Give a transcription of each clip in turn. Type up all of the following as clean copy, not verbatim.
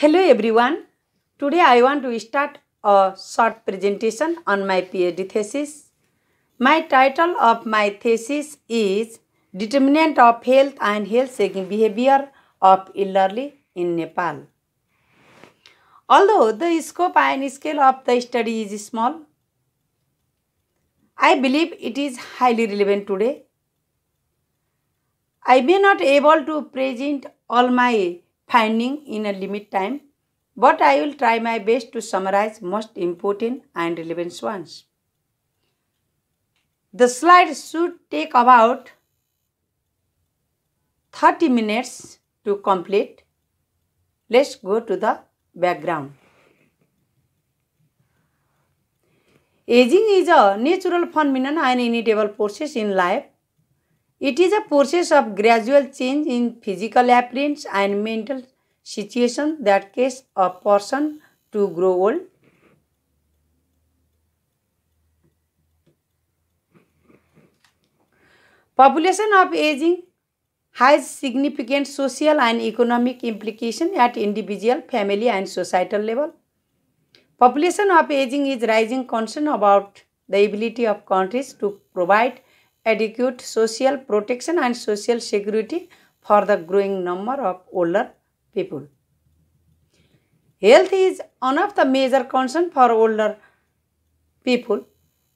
Hello everyone. Today I want to start a short presentation on my PhD thesis. My title of my thesis is Determinant of Health and Health-Seeking Behavior of Elderly in Nepal. Although the scope and scale of the study is small, I believe it is highly relevant today. I may not able to present all my finding in a limit time, but I will try my best to summarize most important and relevant ones. The slide should take about 30 minutes to complete. Let's go to the background. Aging is a natural phenomenon and inevitable process in life. It is a process of gradual change in physical appearance and mental situation that causes a person to grow old. Population of aging has significant social and economic implications at individual, family and societal level. Population of aging is rising concern about the ability of countries to provide adequate social protection and social security for the growing number of older people. Health is one of the major concerns for older people.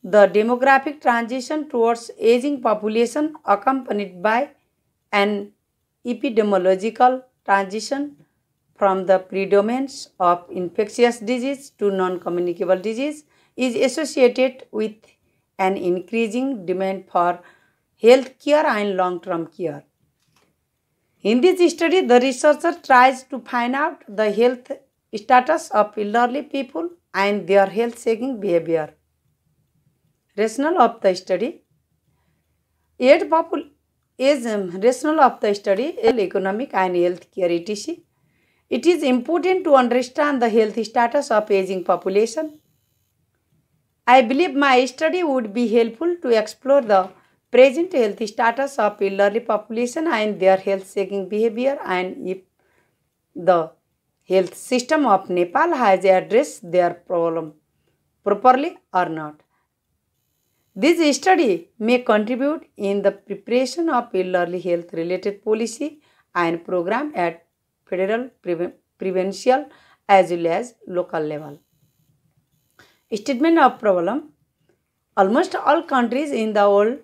The demographic transition towards aging population accompanied by an epidemiological transition from the predominance of infectious disease to non-communicable disease is associated with an increasing demand for health care and long-term care. In this study, the researcher tries to find out the health status of elderly people and their health-seeking behavior. Rationale of the study. Rationale of the study, economic and health care etc. It is important to understand the health status of aging population. I believe my study would be helpful to explore the present health status of elderly population and their health-seeking behavior and if the health system of Nepal has addressed their problem properly or not. This study may contribute in the preparation of elderly health-related policy and program at federal, provincial as well as local level. Statement of problem. Almost all countries in the world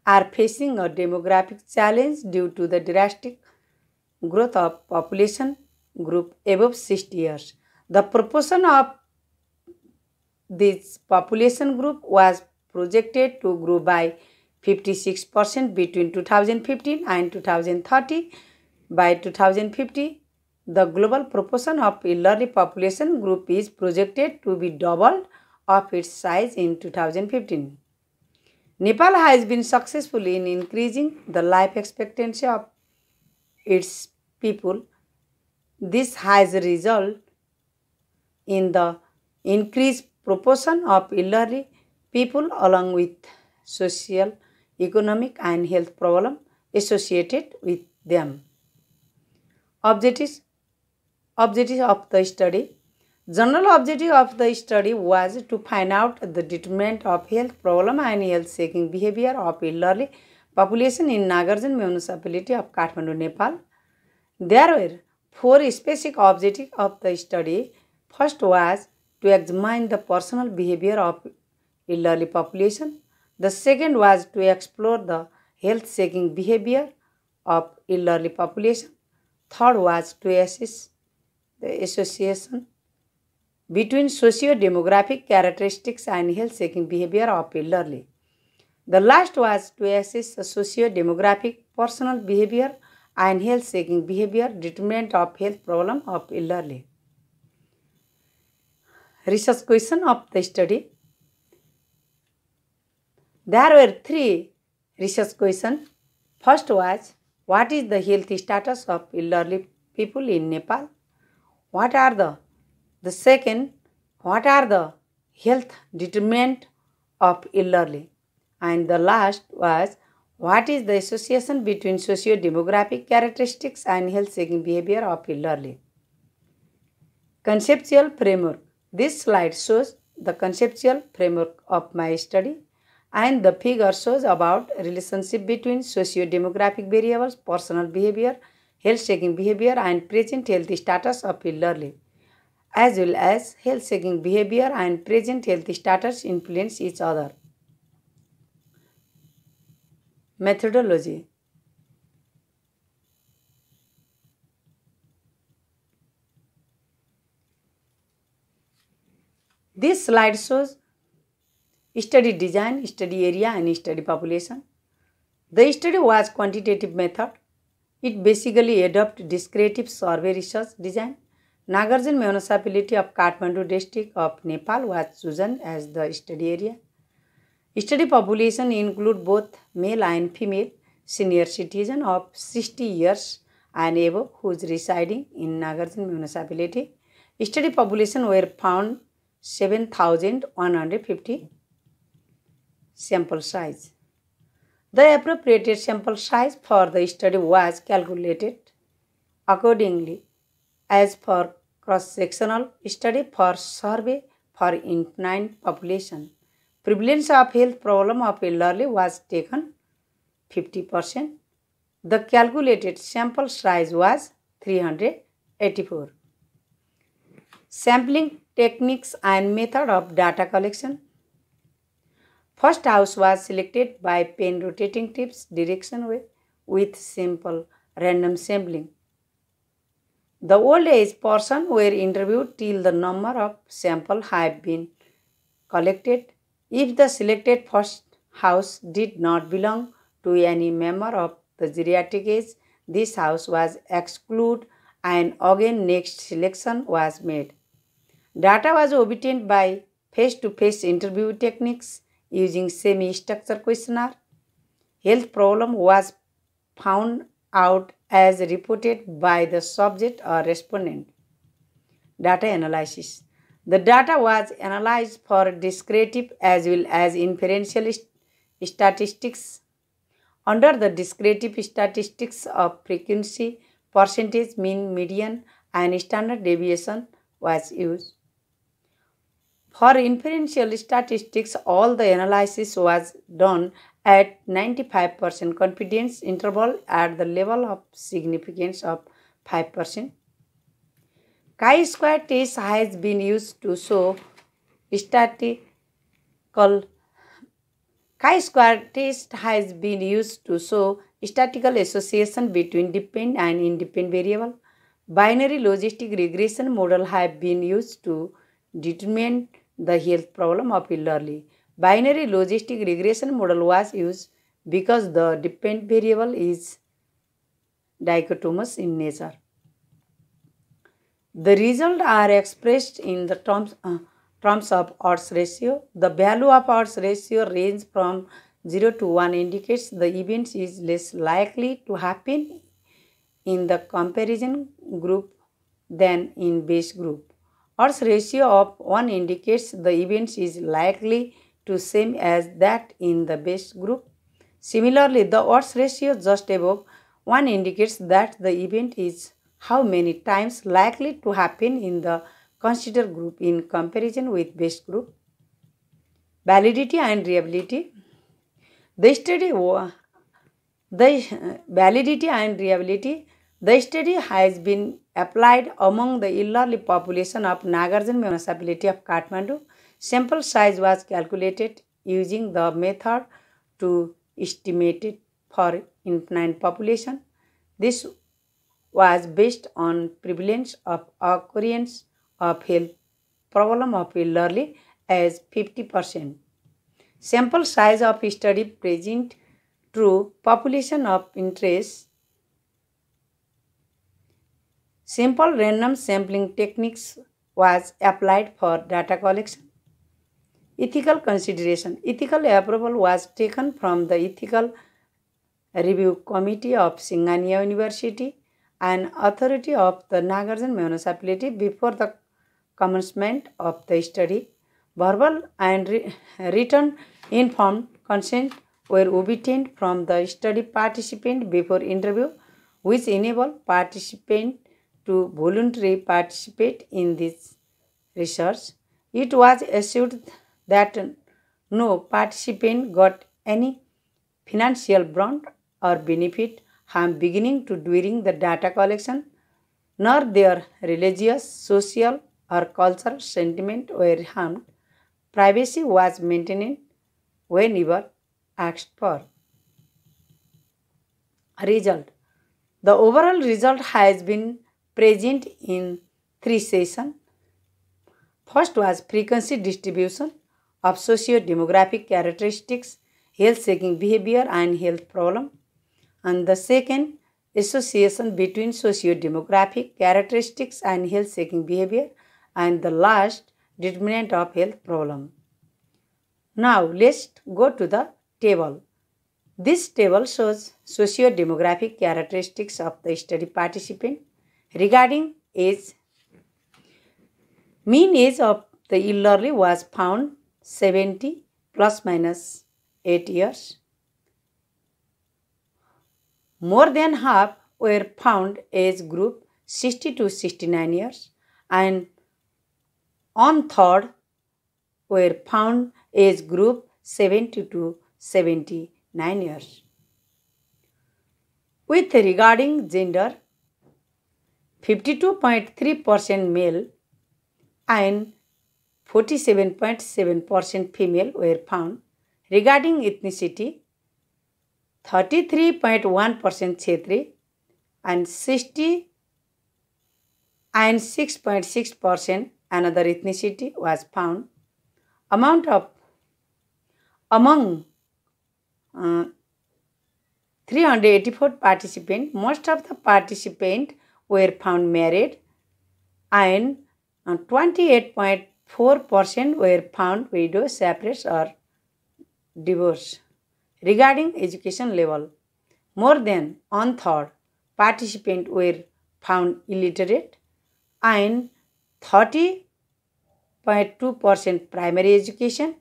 are facing a demographic challenge due to the drastic growth of population group above 60 years. The proportion of this population group was projected to grow by 56% between 2015 and 2030. By 2050, the global proportion of elderly population group is projected to be doubled of its size in 2015. Nepal has been successful in increasing the life expectancy of its people. This has resulted in the increased proportion of elderly people along with social, economic and health problems associated with them. Objectives of the study. General objective of the study was to find out the determinant of health problem and health-seeking behavior of elderly population in Nagarjun municipality of Kathmandu, Nepal. There were 4 specific objectives of the study. First was to examine the personal behavior of elderly population. The second was to explore the health-seeking behavior of elderly population. Third was to assess the association between socio-demographic characteristics and health-seeking behavior of elderly. The last was to assess the socio-demographic personal behavior and health-seeking behavior determinant of health problem of elderly. Research question of the study. There were 3 research questions. First was, what is the health status of elderly people in Nepal? What are the second, what are the health determinant of elderly? And the last was, what is the association between socio-demographic characteristics and health-seeking behavior of elderly? Conceptual framework. This slide shows the conceptual framework of my study, and the figure shows about relationship between socio-demographic variables, personal behavior, health-seeking behavior, and present health status of elderly, as well as health-seeking behavior and present health status influence each other. Methodology. This slide shows study design, study area, and study population. The study was quantitative method. It basically adopted descriptive survey research design. Nagarjun municipality of Kathmandu district of Nepal was chosen as the study area. Study population include both male and female senior citizen of 60 years and above who is residing in Nagarjun municipality. Study population were found 7,150 sample size. The appropriate sample size for the study was calculated accordingly as per cross-sectional study for survey for infinite population. Prevalence of health problem of elderly was taken 50%. The calculated sample size was 384. Sampling techniques and method of data collection. First house was selected by pen rotating tips direction way with simple random sampling. The old age person were interviewed till the number of sample have been collected. If the selected first house did not belong to any member of the geriatric age, this house was excluded and again next selection was made. Data was obtained by face-to-face interview techniques using semi-structured questionnaire. Health problem was found out as reported by the subject or respondent. Data analysis. The data was analyzed for descriptive as well as inferential statistics. Under the descriptive statistics of frequency, percentage, mean, median, and standard deviation was used. For inferential statistics, all the analysis was done at 95% confidence interval at the level of significance of 5%. Chi-square test has been used to show Chi-square test has been used to show statistical association between dependent and independent variable. Binary logistic regression model have been used to determine the health problem of elderly. Binary logistic regression model was used because the dependent variable is dichotomous in nature. The results are expressed in the terms of odds ratio. The value of odds ratio range from 0 to 1 indicates the event is less likely to happen in the comparison group than in base group. Odds ratio of 1 indicates the event is likely to same as that in the base group. Similarly, the odds ratio just above 1 indicates that the event is how many times likely to happen in the considered group in comparison with base group. Validity and reliability. The study has been applied among the elderly population of Nagarjun municipality of Kathmandu. Sample size was calculated using the method to estimate it for infinite population. This was based on prevalence of occurrence of health problem of elderly as 50%. Sample size of study present true population of interest. Simple random sampling techniques was applied for data collection. Ethical consideration. Ethical approval was taken from the Ethical Review Committee of Singhania University and authority of the Nagarjun municipality before the commencement of the study. Verbal and written informed consent were obtained from the study participant before interview, which enable participant to voluntarily participate in this research. It was assured that no participant got any financial brunt or benefit harm beginning to during the data collection, nor their religious, social, or cultural sentiment were harmed. Privacy was maintained whenever asked for. Result. The overall result has been present in three sessions. First was frequency distribution of socio-demographic characteristics, health-seeking behavior and health problem. And the second, association between socio-demographic characteristics and health-seeking behavior. And the last, determinant of health problem. Now let's go to the table. This table shows socio-demographic characteristics of the study participant regarding age. Mean age of the elderly was found 70 plus minus 8 years. More than half were found age group 60 to 69 years and on third were found age group 70 to 79 years. With regarding gender, 52.3% male and 47.7% female were found. Regarding ethnicity, 33.1% Kshetri and 6.6% another ethnicity was found. Among 384 participants, most of the participants were found married and 28.4% were found widows, separates or divorced. Regarding education level, more than one-third participants were found illiterate and 30.2% primary education.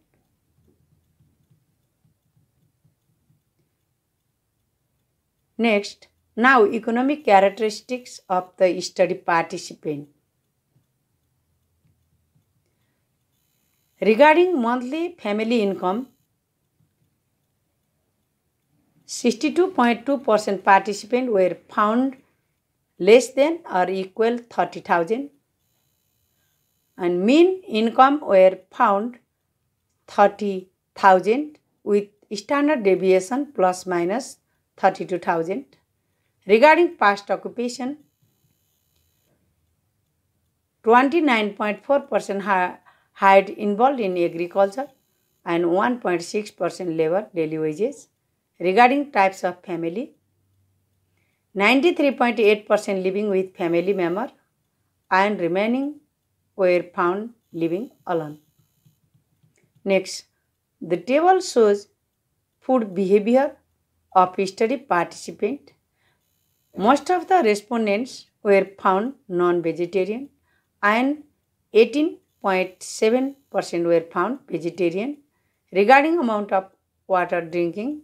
Next, now economic characteristics of the study participant. Regarding monthly family income, 62.2% participants were found less than or equal 30,000 and mean income were found 30,000 with standard deviation plus minus 32,000. Regarding past occupation, 29.4% had involved in agriculture and 1.6% labor daily wages. Regarding types of family, 93.8% living with family member and remaining were found living alone. Next, the table shows food behavior of study participant. Most of the respondents were found non-vegetarian and 18.7% were found vegetarian. Regarding amount of water drinking,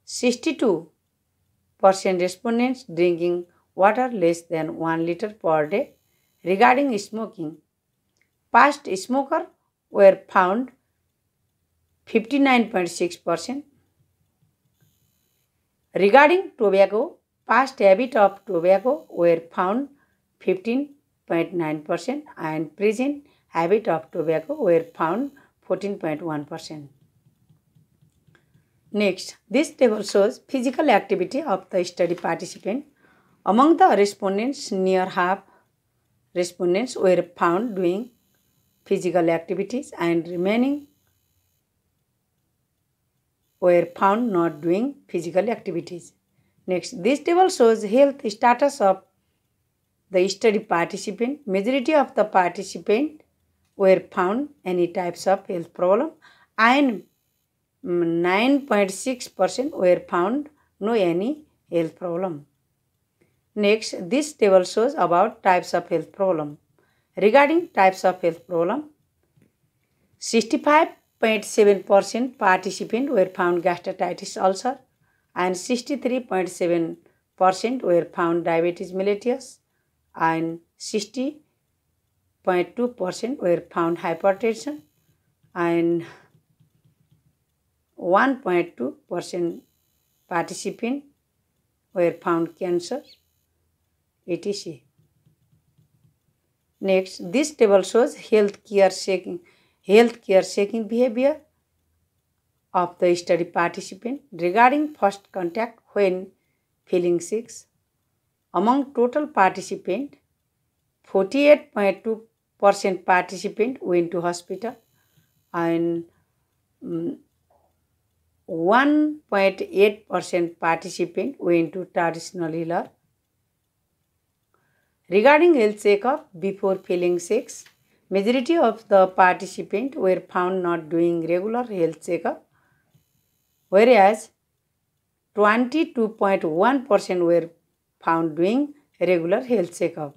62% respondents drinking water less than 1 liter per day. Regarding smoking, past smoker were found 59.6%. Regarding tobacco, past habit of tobacco were found 15.9% and present habit of tobacco were found 14.1%. Next, this table shows physical activity of the study participant. Among the respondents, near half respondents were found doing physical activities and remaining were found not doing physical activities. Next, this table shows health status of the study participant. Majority of the participants were found any types of health problem and 9.6% were found no any health problem. Next, this table shows about types of health problem. Regarding types of health problem, 65.7% participants were found gastritis ulcer and 63.7% were found diabetes mellitus and 60.2% were found hypertension, and 1.2% participants were found cancer, etc. Next, this table shows healthcare seeking behavior of the study participant regarding first contact when feeling sick. Among total participants, 48.2% participants went to hospital and 1.8% participants went to traditional healer. Regarding health checkup before feeling sick, majority of the participants were found not doing regular health checkup, whereas 22.1% were found doing regular health checkup.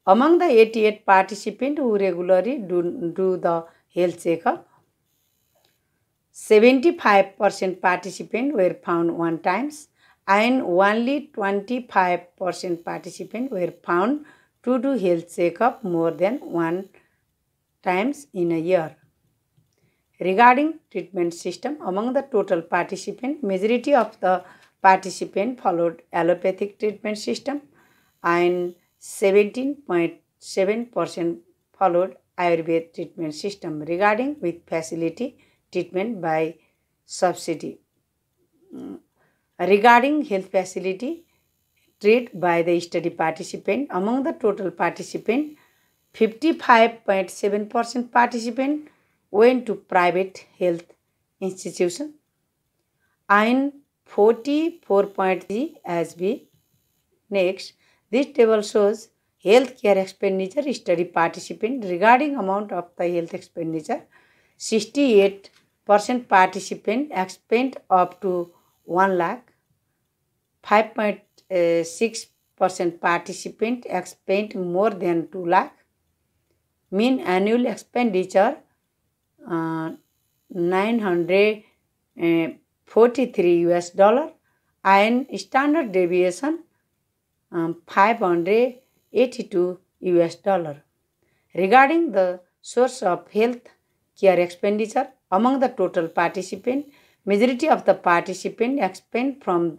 Among the 88 participants who regularly do the health checkup, 75% participants were found one times, and only 25% participants were found to do health checkup more than one times in a year. Regarding treatment system, among the total participants, majority of the participants followed allopathic treatment system and 17.7% followed Ayurveda treatment system. Regarding with facility treatment by subsidy. Regarding health facility treated by the study participant, among the total participants, 55.7% participants went to private health institution and 44.3% as B. Next, this table shows healthcare expenditure study participant regarding amount of the health expenditure. 68% participant spent up to 1 lakh. 5.6% participant spent more than 2 lakh. Mean annual expenditure 943 US dollar and standard deviation 582 US dollar. Regarding the source of health care expenditure, among the total participants, majority of the participants spent from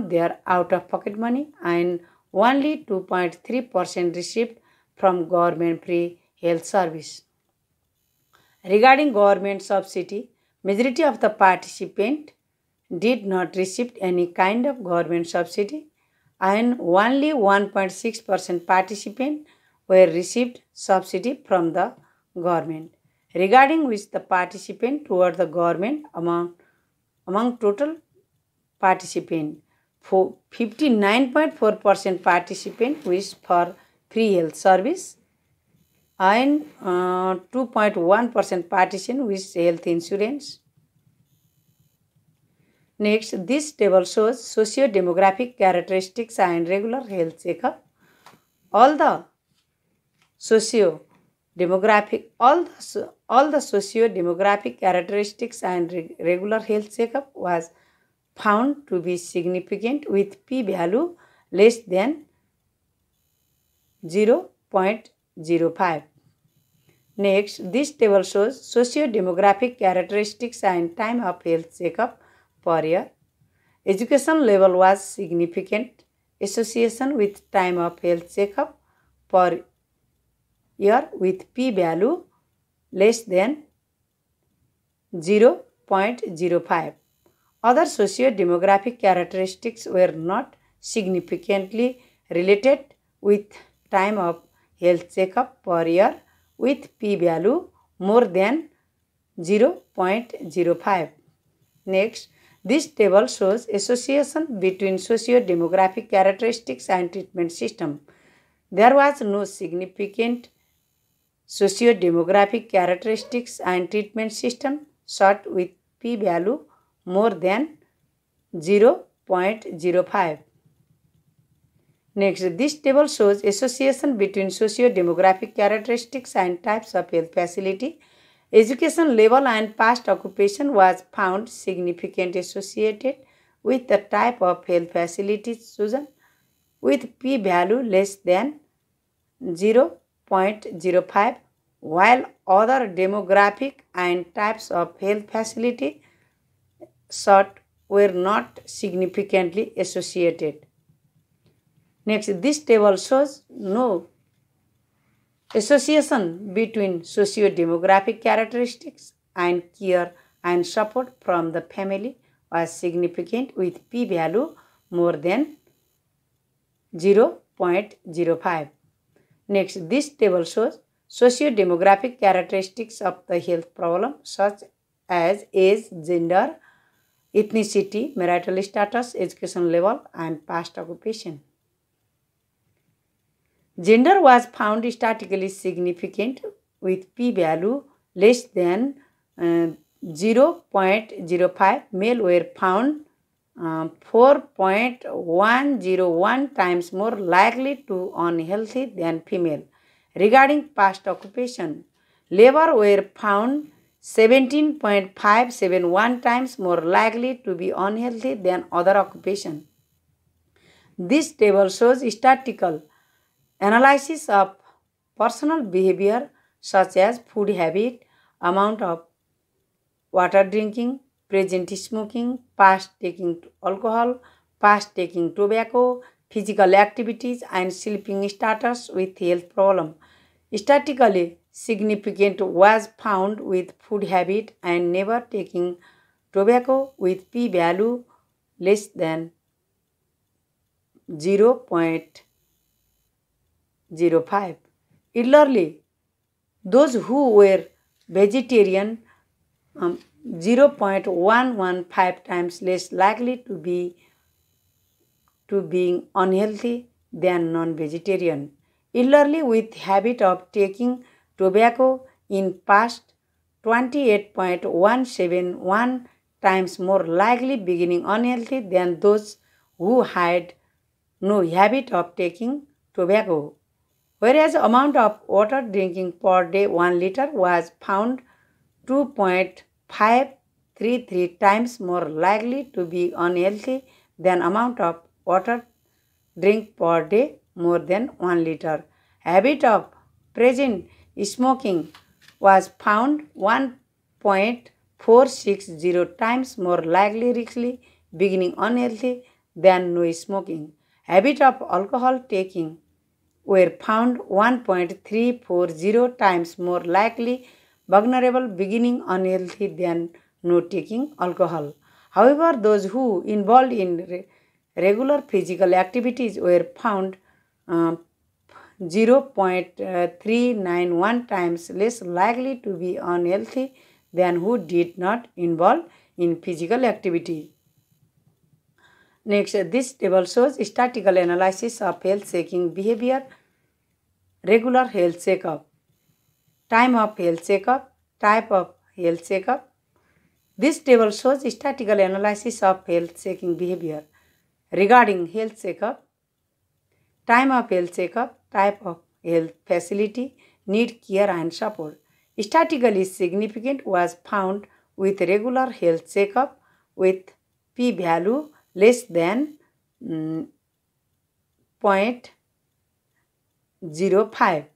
their out-of-pocket money and only 2.3% received from government free health service. Regarding government subsidy, majority of the participants did not receive any kind of government subsidy and only 1.6% participants were received subsidy from the government. Regarding which the participant toward the government among total participant, 59.4% participant wish for free health service and 2.1% participant wish health insurance. Next, this table shows socio-demographic characteristics and regular health checkup. All the socio-demographic characteristics and regular health checkup was found to be significant with p-value less than 0.05. Next, this table shows socio-demographic characteristics and time of health checkup per year. Education level was significant association with time of health checkup per year with p-value less than 0.05. Other socio-demographic characteristics were not significantly related with time of health checkup per year with p-value more than 0.05. Next, this table shows association between socio-demographic characteristics and treatment system. There was no significant socio-demographic characteristics and treatment system shot with p-value more than 0.05. Next, this table shows association between socio-demographic characteristics and types of health facility. Education level and past occupation was found significant associated with the type of health facilities chosen. with p-value less than 0.05, while other demographic and types of health facility sought were not significantly associated. Next, this table shows no association between socio-demographic characteristics and care and support from the family was significant with p-value more than 0.05. Next, this table shows socio-demographic characteristics of the health problem such as age, gender, ethnicity, marital status, education level, and past occupation. Gender was found statistically significant with p-value less than 0.05. Male were found 4.101 times more likely to unhealthy than female. Regarding past occupation, labor were found 17.571 times more likely to be unhealthy than other occupation. This table shows statistical analysis of personal behavior such as food habit, amount of water drinking, present smoking, past taking alcohol, past taking tobacco, physical activities, and sleeping status with health problem. Statistically significant was found with food habit and never taking tobacco with p-value less than 0.05. Elderly, those who were vegetarian, 0.115 times less likely to being unhealthy than non-vegetarian. Elderly with habit of taking tobacco in past, 28.171 times more likely beginning unhealthy than those who had no habit of taking tobacco. Whereas amount of water drinking per day 1 liter was found 2.533 times more likely to be unhealthy than amount of water drink per day more than 1 liter. Habit of present smoking was found 1.460 times more likely beginning unhealthy than no smoking. Habit of alcohol taking were found 1.340 times more likely vulnerable beginning unhealthy than no taking alcohol. However, those who involved in regular physical activities were found 0.391 times less likely to be unhealthy than who did not involve in physical activity. Next, this table shows statistical analysis of health-seeking behavior, regular health checkup, time of health checkup, type of health checkup. This table shows statistical analysis of health-seeking behavior. Regarding health checkup, time of health checkup, type of health facility, need care and support. Statistically significant was found with regular health checkup with p-value less than 0.05.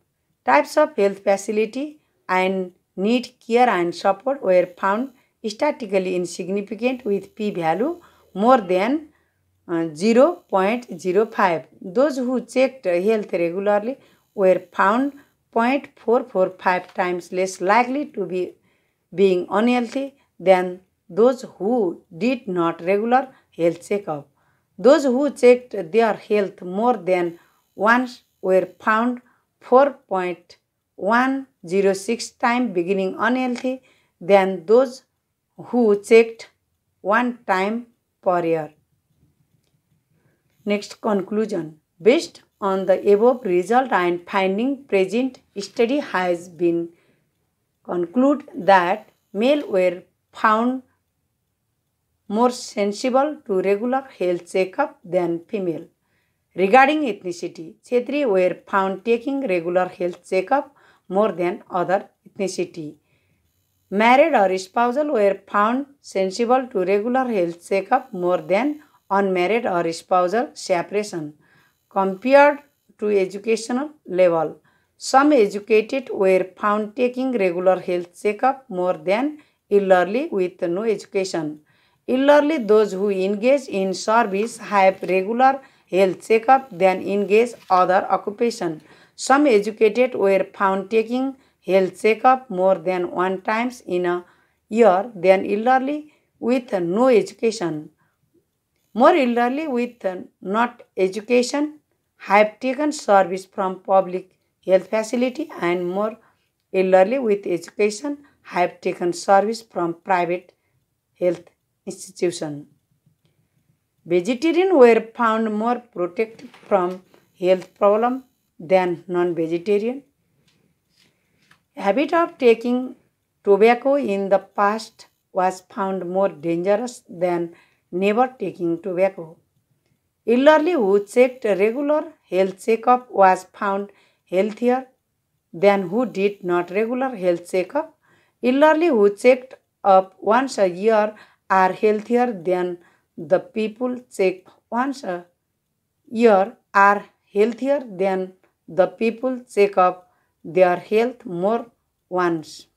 Types of health facility and need care and support were found statistically insignificant with p-value more than 0.05. Those who checked health regularly were found 0.445 times less likely to be being unhealthy than those who did not regular health checkup. Those who checked their health more than once were found 4.106 times beginning unhealthy than those who checked one time per year. Next, conclusion. Based on the above result and finding, present study has been concluded that male were found more sensible to regular health checkup than female. Regarding ethnicity, Kshatriya were found taking regular health checkup more than other ethnicity. Married or spousal were found sensible to regular health checkup more than unmarried or spousal separation. compared to educational level. Some educated were found taking regular health checkup more than elderly with no education. Elderly, those who engage in service, have regular health checkup than engage other occupation. Some educated were found taking health checkup more than one times in a year than elderly with no education. More elderly with not education have taken service from public health facility, and more elderly with education have taken service from private health institution. Vegetarian were found more protected from health problem than non-vegetarian. Habit of taking tobacco in the past was found more dangerous than never taking tobacco. Elderly who checked regular health checkup was found healthier than who did not regular health checkup. Elderly who checked up once a year are healthier than the people check once a year are healthier than the people check up their health more once.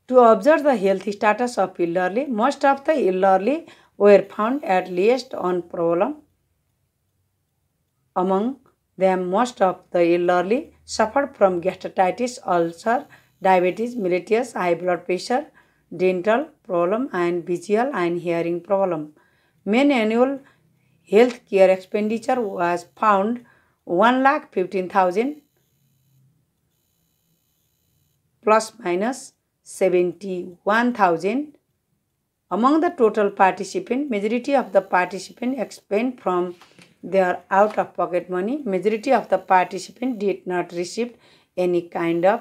To observe the health status of elderly, most of the elderly were found at least one problem. Among them, most of the elderly suffered from gastritis, ulcer, diabetes mellitus, high blood pressure, dental problem, and visual and hearing problem. Main annual health care expenditure was found 1,15,000 plus minus 71,000. Among the total participants, majority of the participants expend from their out-of-pocket money. Majority of the participants did not receive any kind of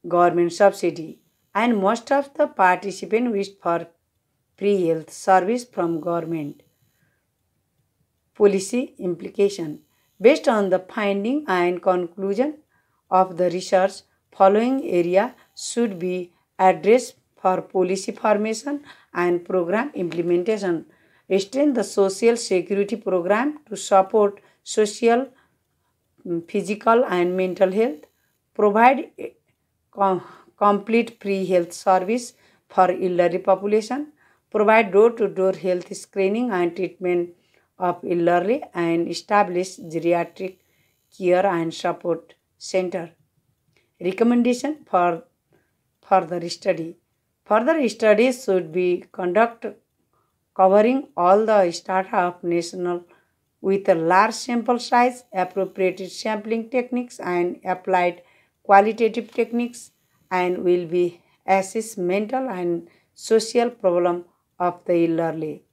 government subsidy, and most of the participants wished for free health service from government. Policy implication. Based on the finding and conclusion of the research, following area should be addressed for policy formation and program implementation. Strengthen the social security program to support social, physical and mental health. Provide complete free health service for elderly population. Provide door-to-door health screening and treatment of elderly, and establish geriatric care and support center. Recommendation for further study. Further studies should be conducted covering all the strata of national with a large sample size, appropriate sampling techniques and applied qualitative techniques, and will be assess mental and social problem of the elderly.